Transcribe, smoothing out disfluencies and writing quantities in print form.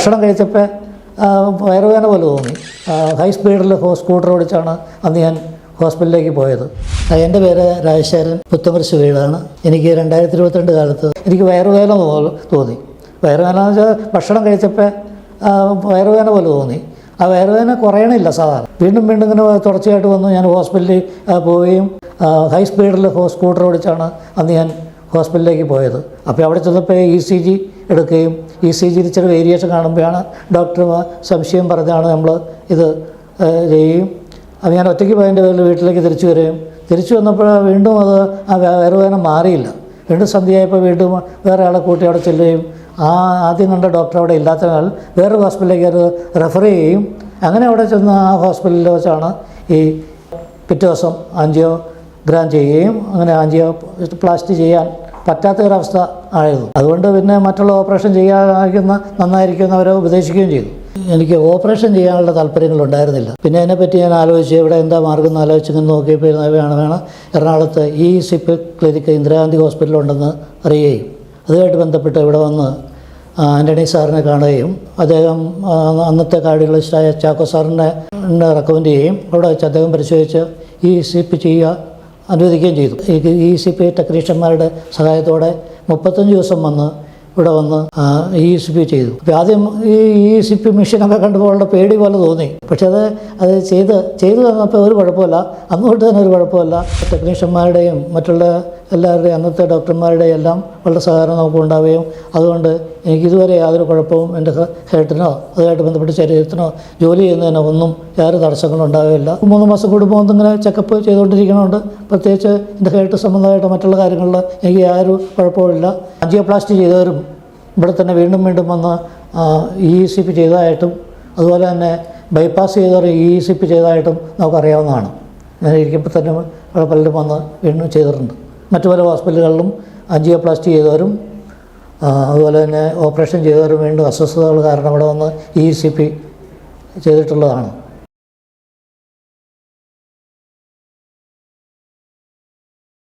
ഭക്ഷണം കഴിച്ചപ്പോൾ വയറുവേദന പോലെ തോന്നി. ഹൈ സ്പീഡിൽ സ്കൂട്ടർ ഓടിച്ചാണ് അന്ന് ഞാൻ ഹോസ്പിറ്റലിലേക്ക് പോയത്. എൻ്റെ പേര് രാജശേഖരൻ, പുത്തൻകുരിശ് വീടാണ്. എനിക്ക് 2022 കാലത്ത് എനിക്ക് വയറുവേദന തോന്നി. വയറുവേദന എന്ന് വെച്ചാൽ ഭക്ഷണം കഴിച്ചപ്പോൾ വയറുവേദന പോലെ തോന്നി. ആ വയറുവേദന കുറയണില്ല സാധാരണ. വീണ്ടും ഇങ്ങനെ തുടർച്ചയായിട്ട് വന്നു. ഞാൻ ഹോസ്പിറ്റലിൽ പോവുകയും ഹൈ സ്പീഡിൽ സ്കൂട്ടർ ഓടിച്ചാണ് അന്ന് ഞാൻ ഹോസ്പിറ്റലിലേക്ക് പോയത്. അപ്പോൾ അവിടെ ചെന്നപ്പോൾ ECG എടുക്കുകയും ECG ഇച്ചിരി വേരിയേഷൻ കാണുമ്പോഴാണ് ഡോക്ടർ സംശയം പറഞ്ഞാണ് നമ്മൾ ഇത് ചെയ്യുകയും. അത് ഞാൻ ഒറ്റയ്ക്ക് പോയതിൻ്റെ പേരിൽ വീട്ടിലേക്ക് തിരിച്ചു വന്നപ്പോൾ വീണ്ടും ആ വയറുവേദന മാറിയില്ല. വീണ്ടും സന്ധ്യയായപ്പോൾ വീണ്ടും വേറെ ആളെ കൂട്ടി അവിടെ ചെല്ലുകയും ആദ്യം കണ്ട ഡോക്ടർ അവിടെ ഇല്ലാത്തതിനാൽ വേറെ ഹോസ്പിറ്റലിലേക്ക് അത് റെഫർ ചെയ്യുകയും അങ്ങനെ അവിടെ ചെന്ന് ആ ഹോസ്പിറ്റലിൽ വെച്ചാണ് ഈ പിറ്റേ ദിവസം ആൻജിയോഗ്രാം ചെയ്യുകയും അങ്ങനെ ആൻജിയോപ്ലാസ്റ്റി ചെയ്യാൻ പറ്റാത്തൊരവസ്ഥ ആയിരുന്നു. അതുകൊണ്ട് പിന്നെ മറ്റുള്ള ഓപ്പറേഷൻ ചെയ്യാനായിരിക്കുന്ന നന്നായിരിക്കുമെന്ന് അവരെ ഉപദേശിക്കുകയും ചെയ്തു. എനിക്ക് ഓപ്പറേഷൻ ചെയ്യാനുള്ള താല്പര്യങ്ങളുണ്ടായിരുന്നില്ല. പിന്നെ അതിനെപ്പറ്റി ഞാൻ ആലോചിച്ച് ഇവിടെ എന്താ മാർഗം എന്ന് ആലോചിച്ചിങ്ങനെ നോക്കിയപ്പോൾ വേണം എറണാകുളത്ത് ECP ക്ലിനിക്ക് ഇന്ദിരാഗാന്ധി ഹോസ്പിറ്റലുണ്ടെന്ന് അറിയുകയും അതുമായിട്ട് ബന്ധപ്പെട്ട് ഇവിടെ വന്ന് ആൻ്റണി സാറിനെ കാണുകയും അദ്ദേഹം അന്നത്തെ കാർഡിയോളജിസ്റ്റായ ചാക്കോ സാറിനെ റെക്കമെൻഡ് ചെയ്യുകയും അവിടെ വെച്ച് അദ്ദേഹം പരിശോധിച്ച് ECP ചെയ്യുക അനുവദിക്കുകയും ചെയ്തു. ECP ടെക്നീഷ്യന്മാരുടെ സഹായത്തോടെ 35 ദിവസം ഇവിടെ വന്ന് ECP ചെയ്തു. അപ്പോൾ ആദ്യം ഈ ECP മെഷീനൊക്കെ കണ്ടപ്പോൾ വളരെ പേടി പോലെ തോന്നി. പക്ഷേ അത് ചെയ്തു തന്നപ്പോൾ ഒരു കുഴപ്പമില്ല. അന്ന് തൊട്ട് തന്നെ ഒരു കുഴപ്പമില്ല. ടെക്നീഷ്യന്മാരുടെയും മറ്റുള്ള എല്ലാവരുടെയും അന്നത്തെ ഡോക്ടർമാരുടെയും എല്ലാം വളരെ സഹകരണം നമുക്ക് ഉണ്ടാവുകയും അതുകൊണ്ട് എനിക്കിതുവരെ യാതൊരു കുഴപ്പവും എൻ്റെ ഹേർട്ടിനോ അതുമായിട്ട് ബന്ധപ്പെട്ട് ശരീരത്തിനോ ജോലി ചെയ്യുന്നതിനോ ഒന്നും യാതൊരു തടസ്സങ്ങളും ഉണ്ടാവുകയില്ല. 3 മാസം കൂടുമ്പോൾ ഒന്നിങ്ങനെ ചെക്കപ്പ് ചെയ്തുകൊണ്ടിരിക്കണമുണ്ട്. പ്രത്യേകിച്ച് എൻ്റെ ഹേർട്ട് സംബന്ധമായിട്ട് മറ്റുള്ള കാര്യങ്ങളിൽ എനിക്ക് യാതൊരു കുഴപ്പമില്ല. ആൻജിയോപ്ലാസ്റ്റി ചെയ്തവരും ഇവിടെ തന്നെ വീണ്ടും വന്ന് ECP ചെയ്തതായിട്ടും അതുപോലെ തന്നെ ബൈപ്പാസ് ചെയ്തവർ ECP ചെയ്തതായിട്ടും നമുക്കറിയാവുന്നതാണ്. ഞാൻ ഇരിക്കുമ്പോൾ തന്നെ പലരും വന്ന് വീണ്ടും ചെയ്തിട്ടുണ്ട്. മറ്റു പല ഹോസ്പിറ്റലുകളിലും ആൻജിയോപ്ലാസ്റ്റി ചെയ്തവരും അതുപോലെ തന്നെ ഓപ്പറേഷൻ ചെയ്തവരും വീണ്ടും അസ്വസ്ഥതകൾ കാരണം ഇവിടെ വന്ന് ECP ചെയ്തിട്ടുള്ളതാണ്.